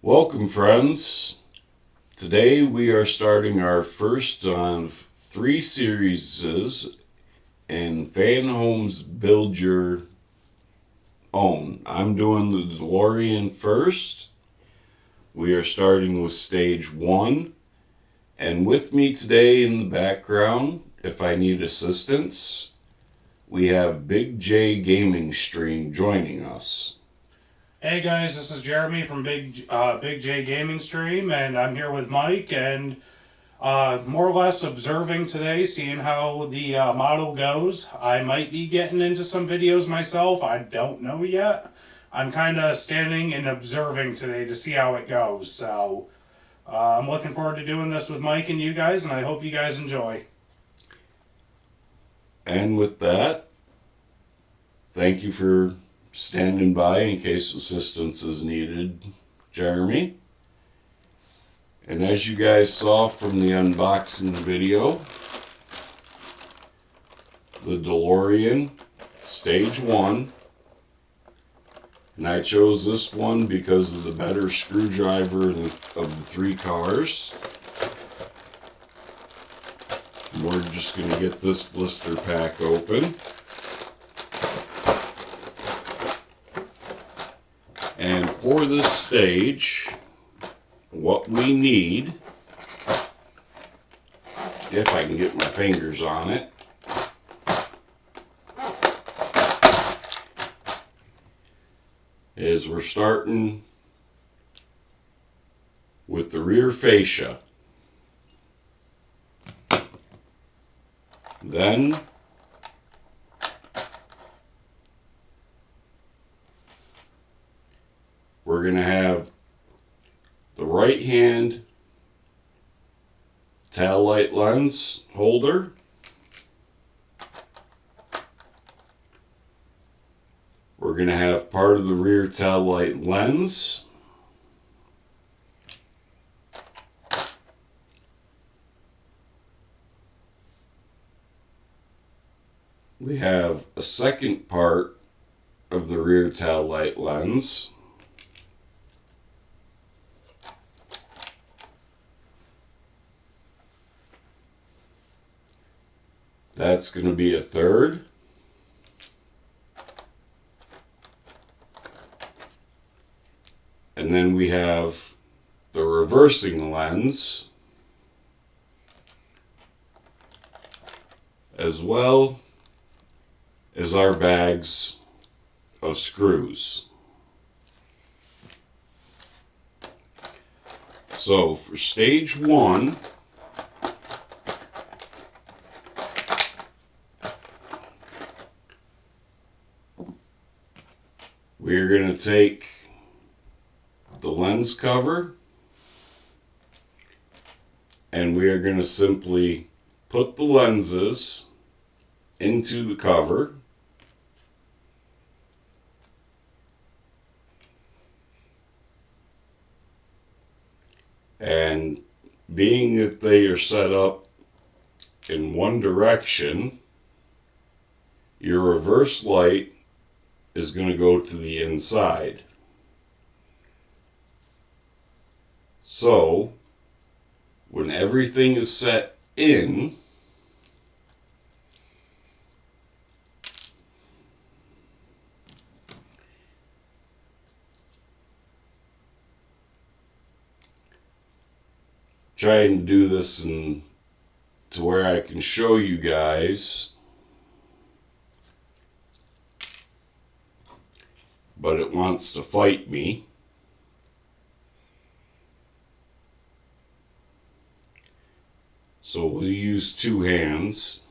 Welcome, friends. Today we are starting our first of 3 series in Fanhome's Build Your Own. I'm doing the Lorean first. We are starting with stage 1. And with me today in the background, if I need assistance, we have Big J Gaming Stream joining us. Hey guys, this is Jeremy from Big J Gaming Stream, and I'm here with Mike, and more or less observing today, seeing how the model goes. I might be getting into some videos myself. I don't know yet. I'm kind of standing and observing today to see how it goes. So I'm looking forward to doing this with Mike and you guys, and I hope you guys enjoy. And with that, thank you for standing by in case assistance is needed, Jeremy. And as you guys saw from the unboxing video, the DeLorean Stage 1, and I chose this one because of the better screwdriver of the 3 cars. And we're just going to get this blister pack open. And for this stage, what we need, if I can get my fingers on it, is we're starting with the rear fascia. Then we're going to have the right hand tail light lens holder. We're going to have part of the rear tail light lens. We have a second part of the rear tail light lens. That's going to be a third. And then we have the reversing lens, as well as our bags of screws. So for stage 1, we're going to take the lens cover and we are going to simply put the lenses into the cover. And being that they are set up in one direction, your reverse light is going to go to the inside. So, when everything is set in, trying to do this to where I can show you guys, but it wants to fight me. So we'll use 2 hands.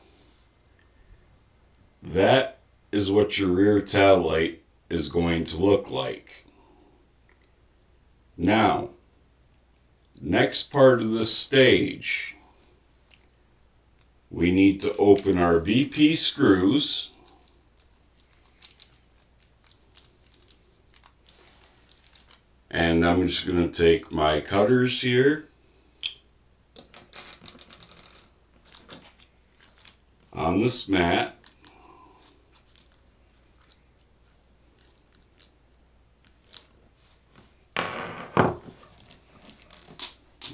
That is what your rear tail light is going to look like. Now, next part of this stage, we need to open our BP screws. And I'm just going to take my cutters here on this mat.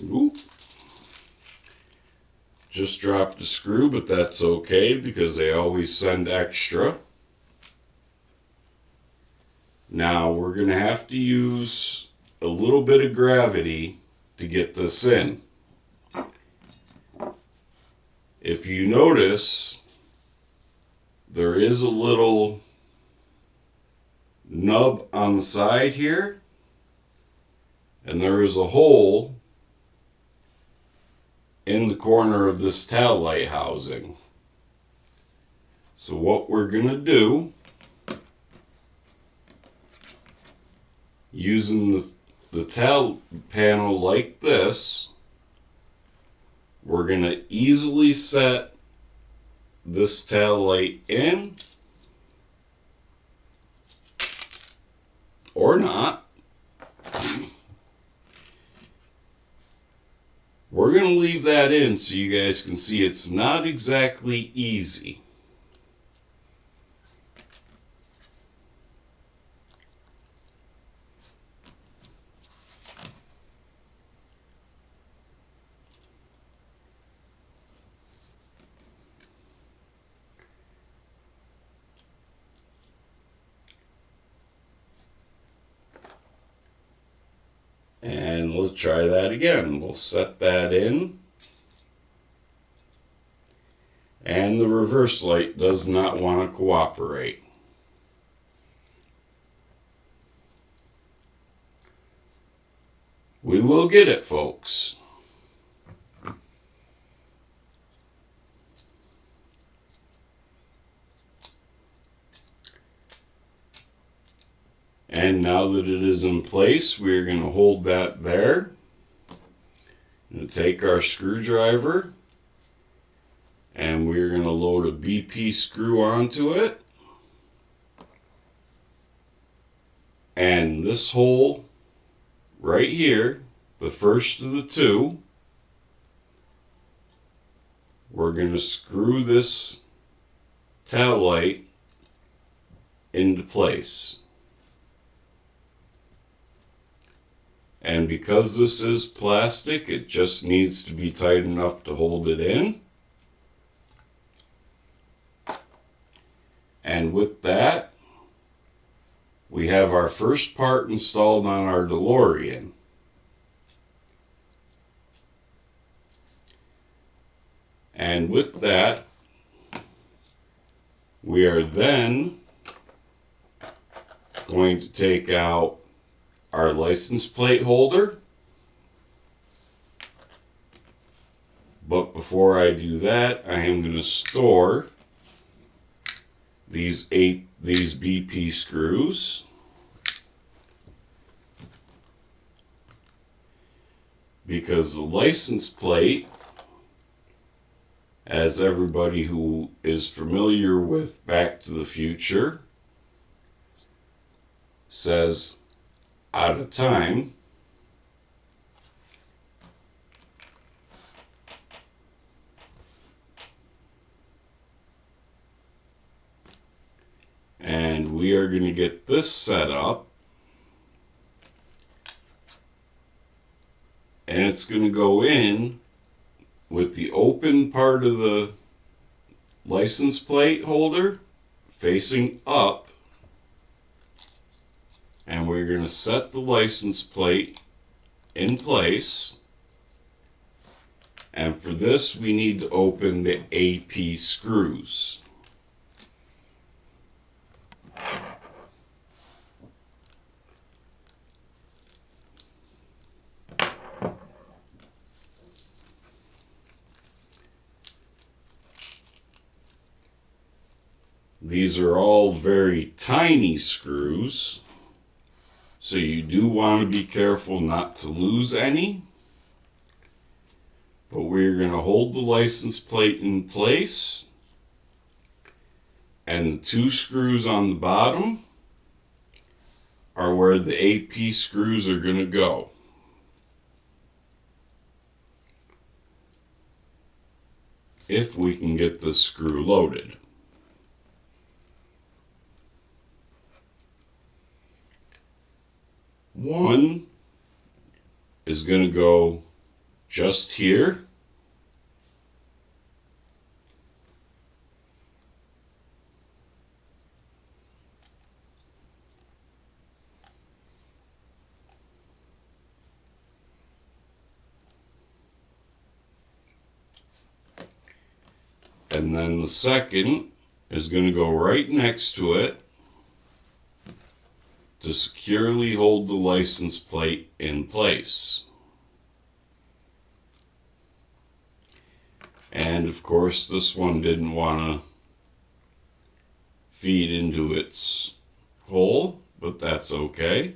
Oop. Just dropped a screw, but that's okay because they always send extra. Now we're going to have to use a little bit of gravity to get this in. If you notice, there is a little nub on the side here, and there is a hole in the corner of this tail light housing. So what we're going to do, using the tail panel like this, we're going to easily set this tail light in, or not. We're going to leave that in so you guys can see it's not exactly easy. And we'll try that again. We'll set that in. And the reverse light does not want to cooperate. We will get it, folks. And now that it is in place, we're going to hold that there. And take our screwdriver, and we're going to load a BP screw onto it. And this hole right here, the first of the two, we're going to screw this tail light into place. And because this is plastic, it just needs to be tight enough to hold it in. And with that, we have our first part installed on our DeLorean. And with that, we are then going to take out our license plate holder. But before I do that, I am going to store these BP screws, because the license plate, as everybody who is familiar with Back to the Future says, out of time. And we are going to get this set up. And it's going to go in with the open part of the license plate holder facing up. And we're going to set the license plate in place. And for this, we need to open the AP screws. These are all very tiny screws, so you do want to be careful not to lose any. But we're going to hold the license plate in place, and the two screws on the bottom are where the AP screws are going to go. If we can get this screw loaded. One is going to go just here. And then the second is going to go right next to it to securely hold the license plate in place. And of course, this one didn't want to feed into its hole, but that's okay.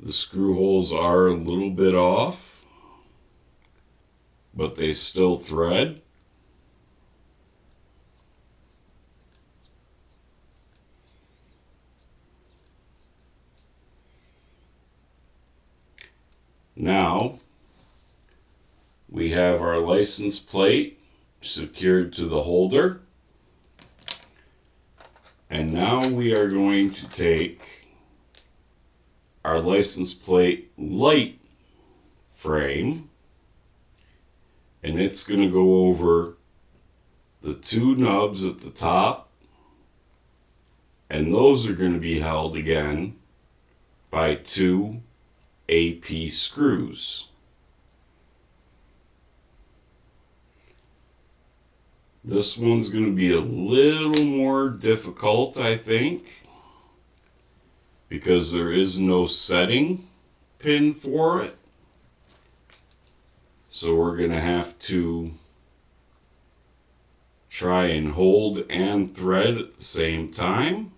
The screw holes are a little bit off, but they still thread. Now, we have our license plate secured to the holder. And now we are going to take our license plate light frame, and it's going to go over the two nubs at the top, and those are going to be held again by two AP screws. This one's going to be a little more difficult, I think, because there is no setting pin for it. So we're going to have to try and hold and thread at the same time.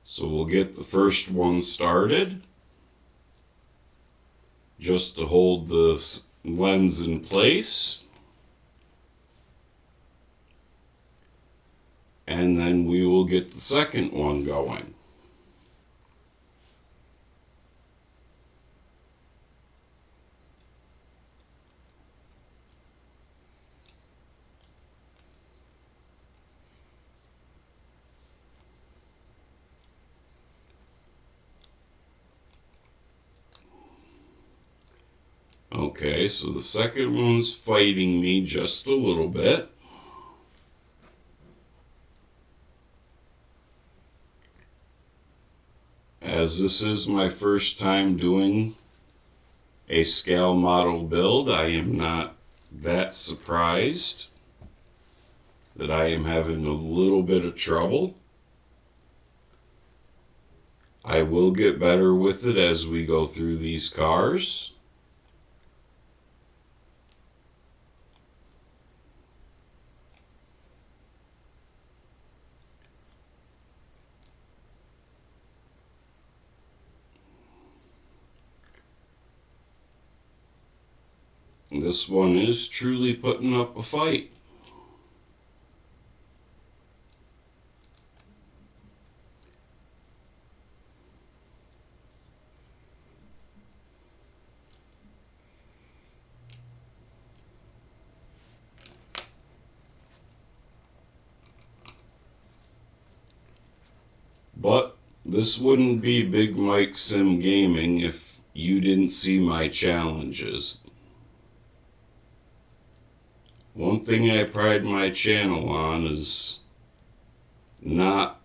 So we'll get the first one started, just to hold the lens in place. And then we will get the second one going. Okay, so the second one's fighting me just a little bit. As this is my first time doing a scale model build, I am not that surprised that I am having a little bit of trouble. I will get better with it as we go through these cars. This one is truly putting up a fight. But this wouldn't be Big Mike Sim Gaming if you didn't see my challenges. One thing I pride my channel on is not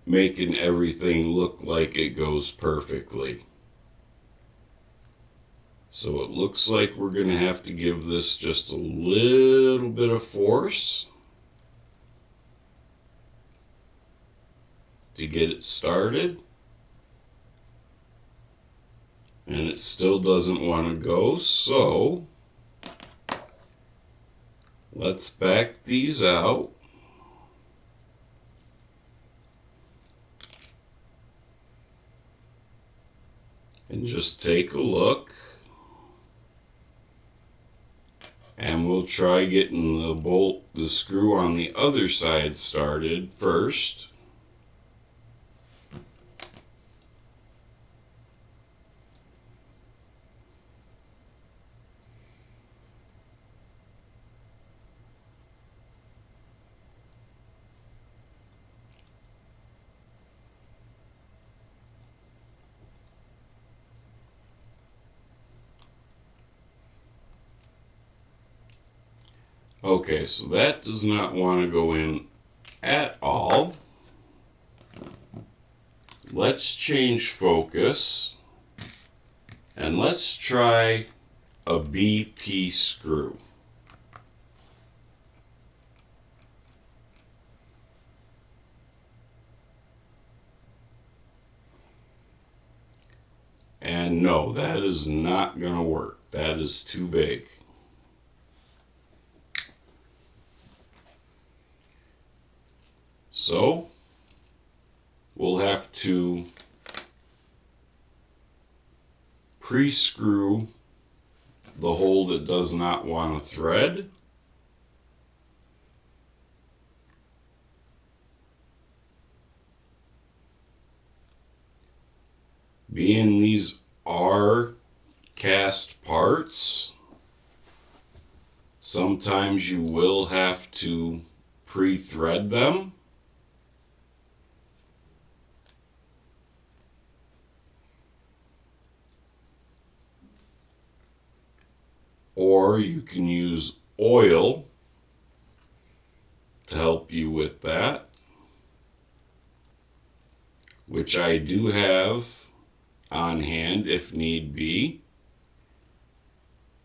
making everything look like it goes perfectly. So it looks like we're going to have to give this just a little bit of force to get it started. And it still doesn't want to go, so let's back these out. And just take a look. And we'll try getting the screw on the other side started first. Okay, so that does not want to go in at all. Let's change focus and let's try a BP screw. And no, that is not going to work. That is too big. So we'll have to pre-screw the hole that does not want to thread. Being these are cast parts, sometimes you will have to pre-thread them. Or you can use oil to help you with that, which I do have on hand if need be.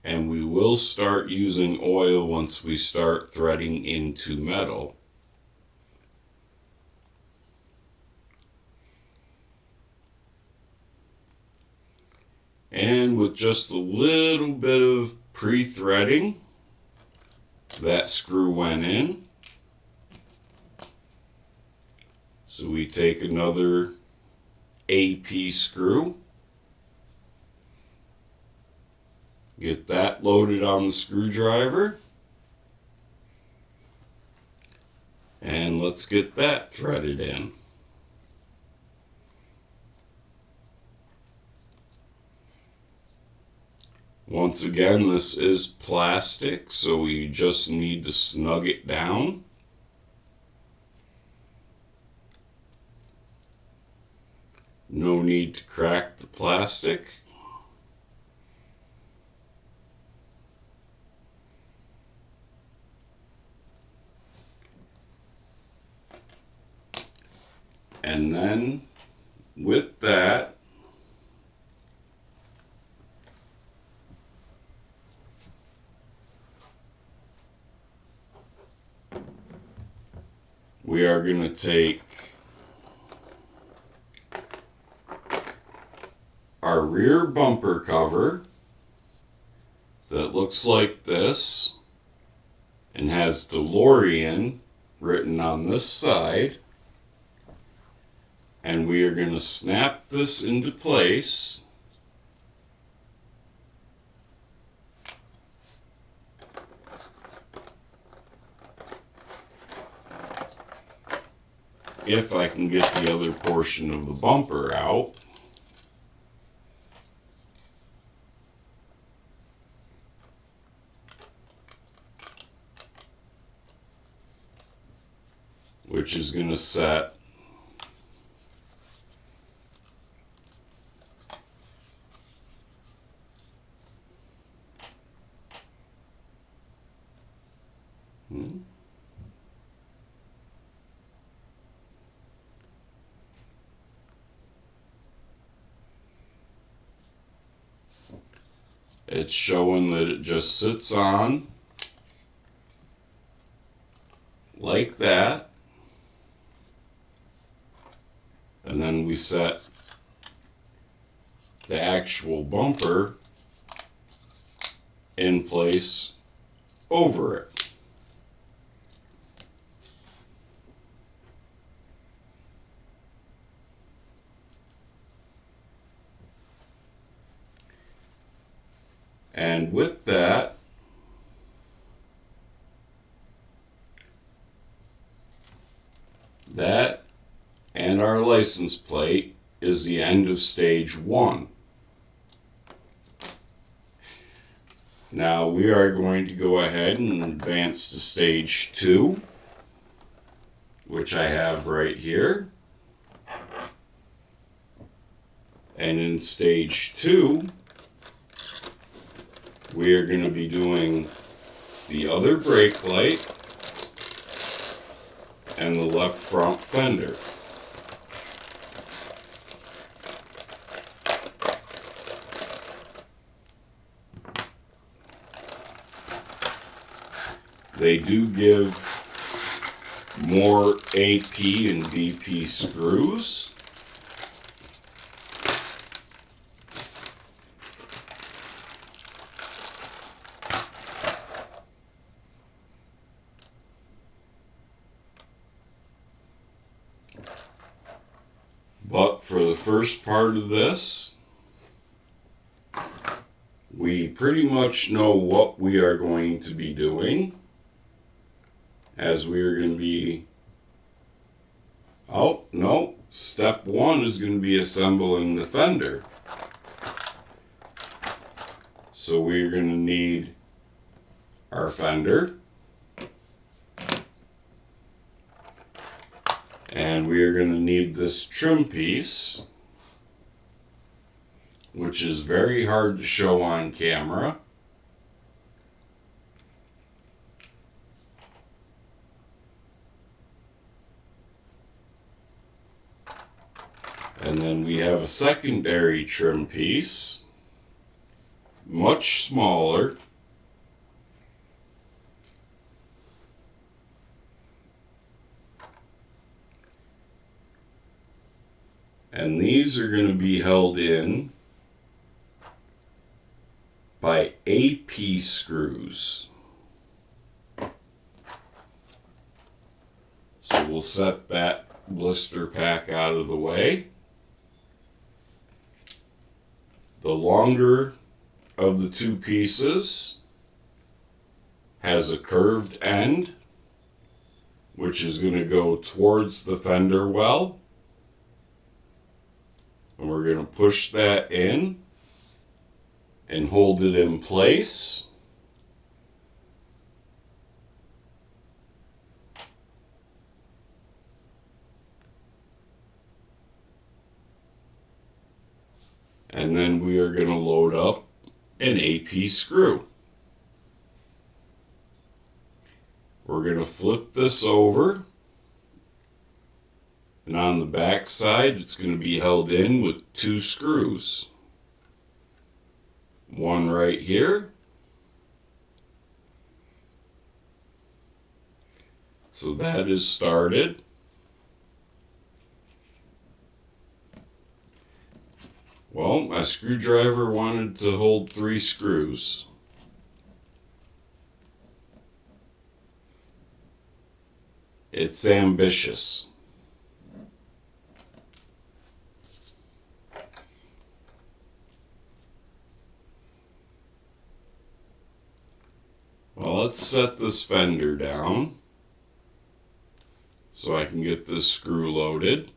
And we will start using oil once we start threading into metal. And with just a little bit of pre-threading, that screw went in. So we take another AP screw, get that loaded on the screwdriver, and let's get that threaded in. Once again, this is plastic, so we just need to snug it down. No need to crack the plastic. And then with that, we are going to take our rear bumper cover that looks like this and has Lorean written on this side, and we are going to snap this into place. If I can get the other portion of the bumper out. Which is going to set it's showing that it just sits on like that, and then we set the actual bumper in place over it. And with that, that and our license plate is the end of stage 1. Now we are going to go ahead and advance to stage 2, which I have right here. And in stage 2, we are going to be doing the other brake light, and the left front fender. They do give more AP and BP screws. But for the first part of this, we pretty much know what we are going to be doing, as we are going to be, oh no, step one is going to be assembling the fender. So we're going to need our fender, and we are going to need this trim piece, which is very hard to show on camera. And then we have a secondary trim piece, much smaller. And these are going to be held in by AP screws. So we'll set that blister pack out of the way. The longer of the two pieces has a curved end, which is going to go towards the fender well. And we're going to push that in and hold it in place. And then we are going to load up an AP screw. We're going to flip this over, and on the back side it's going to be held in with two screws. One right here. So that is started. Well, my screwdriver wanted to hold 3 screws. It's ambitious. Well, let's set this fender down so I can get this screw loaded.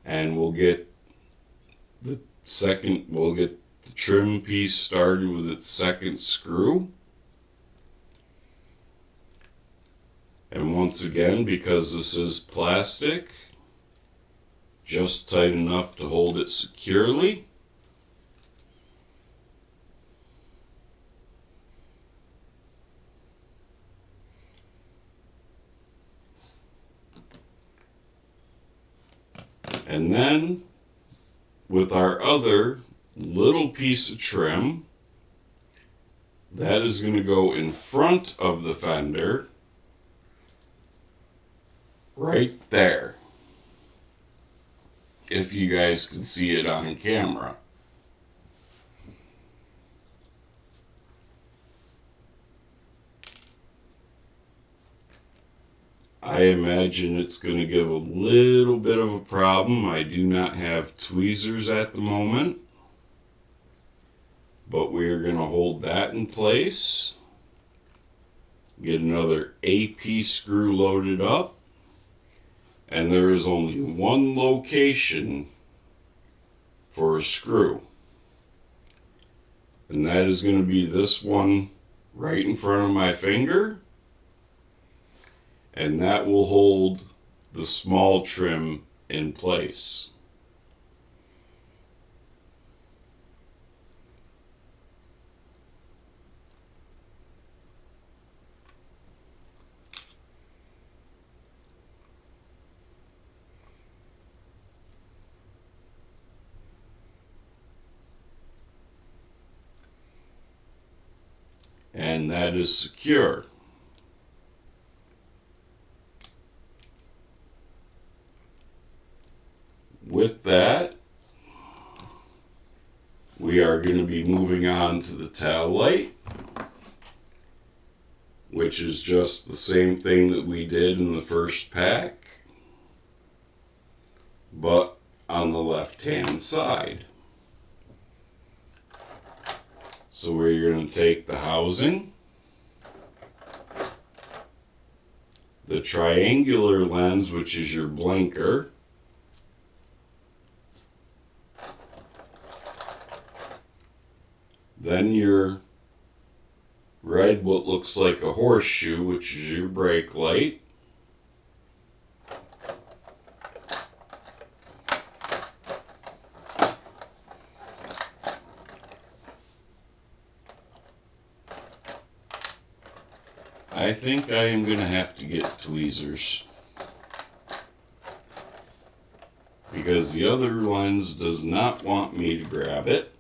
And we'll get the trim piece started with its second screw. And once again, because this is plastic, just tight enough to hold it securely. And then, with our other little piece of trim, that is going to go in front of the fender, right there, if you guys can see it on camera. I imagine it's going to give a little bit of a problem. I do not have tweezers at the moment, but we're going to hold that in place. Get another AP screw loaded up, and there is only one location for a screw, and that is going to be this one right in front of my finger. And that will hold the small trim in place. and that is secure. With that, we are going to be moving on to the tail light, which is just the same thing that we did in the first pack, but on the left-hand side. So we're going to take the housing, the triangular lens, which is your blinker, then your red, what looks like a horseshoe, which is your brake light, I think I am going to have to get tweezers, because the other lens does not want me to grab it.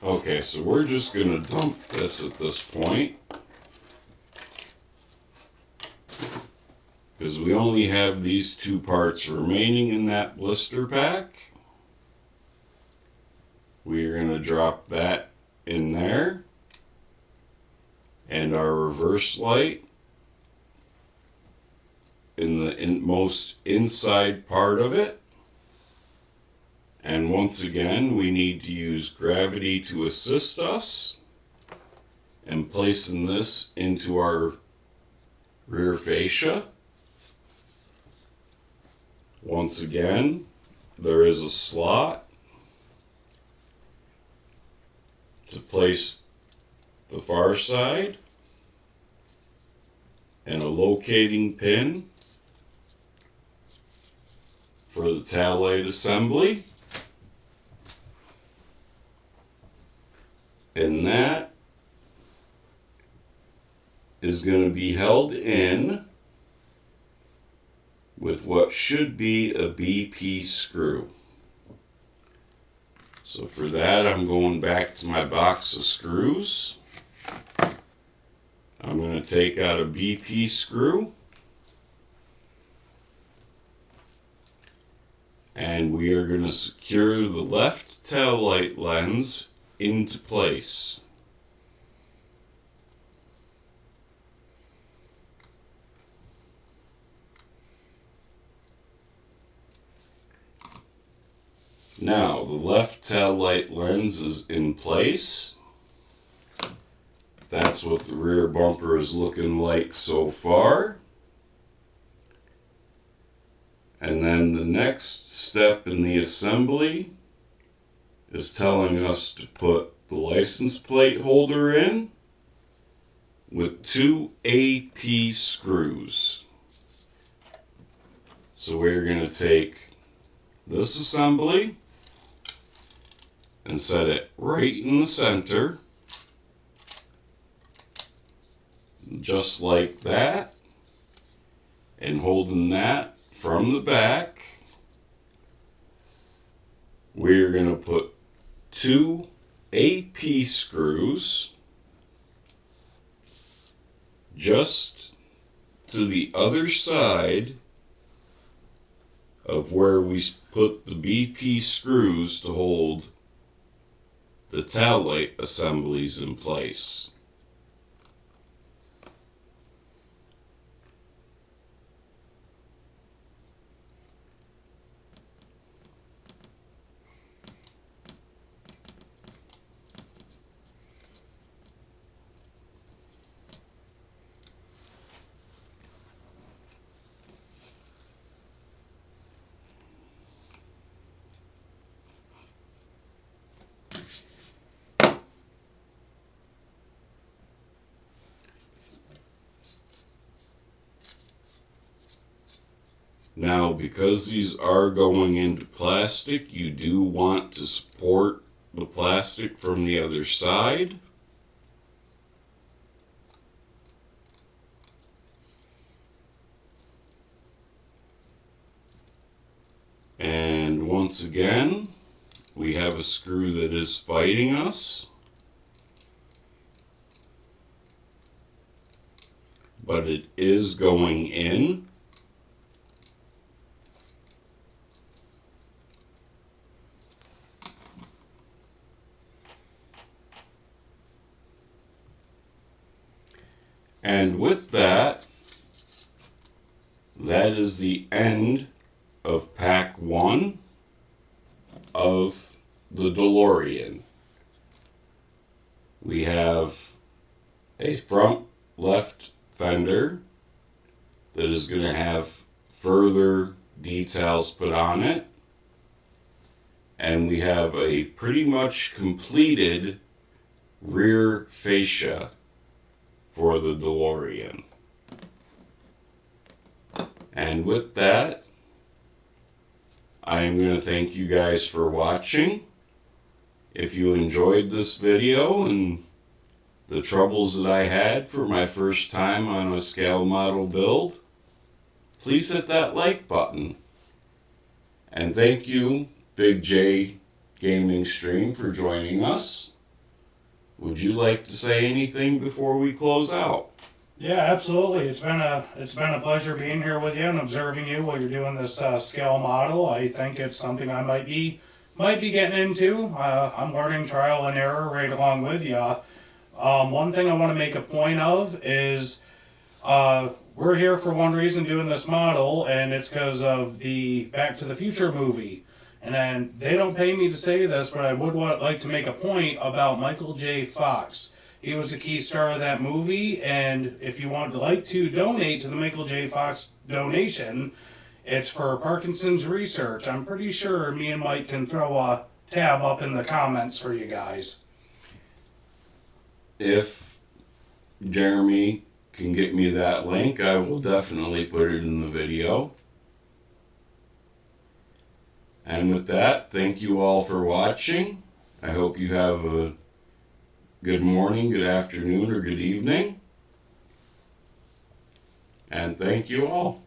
Okay, so we're just going to dump this at this point, because we only have these two parts remaining in that blister pack. We are going to drop that in there, and our reverse light in the most inside part of it. And once again, we need to use gravity to assist us in placing this into our rear fascia. Once again, there is a slot to place the far side and a locating pin for the tail light assembly. And that is going to be held in with what should be a BP screw. So for that, I'm going back to my box of screws. I'm going to take out a BP screw, and we are going to secure the left tail light lens into place. Now the left tail light lens is in place. That's what the rear bumper is looking like so far. And then the next step in the assembly is telling us to put the license plate holder in with 2 AP screws. So we're going to take this assembly and set it right in the center, just like that, and holding that from the back, we're going to put 2 AP screws just to the other side of where we put the BP screws to hold the tail light assemblies in place. Now, because these are going into plastic, you do want to support the plastic from the other side. And once again, we have a screw that is fighting us, but it is going in. And with that, that is the end of pack 1 of the DeLorean. We have a front left fender that is going to have further details put on it. And we have a pretty much completed rear fascia for the DeLorean. And with that, I am going to thank you guys for watching. If you enjoyed this video and the troubles that I had for my first time on a scale model build, please hit that like button. And thank you, Big J Gaming Stream, for joining us. Would you like to say anything before we close out? Yeah, absolutely. It's been a pleasure being here with you and observing you while you're doing this scale model. I think it's something I might be getting into. I'm learning trial and error right along with you. One thing I want to make a point of is we're here for one reason doing this model, and it's because of the Back to the Future movie. And then they don't pay me to say this, but I would like to make a point about Michael J. Fox. He was a key star of that movie, and if you would like to donate to the Michael J. Fox donation, it's for Parkinson's research. I'm pretty sure me and Mike can throw a tab up in the comments for you guys. If Jeremy can get me that link, I will definitely put it in the video. And with that, thank you all for watching. I hope you have a good morning, good afternoon, or good evening. And thank you all.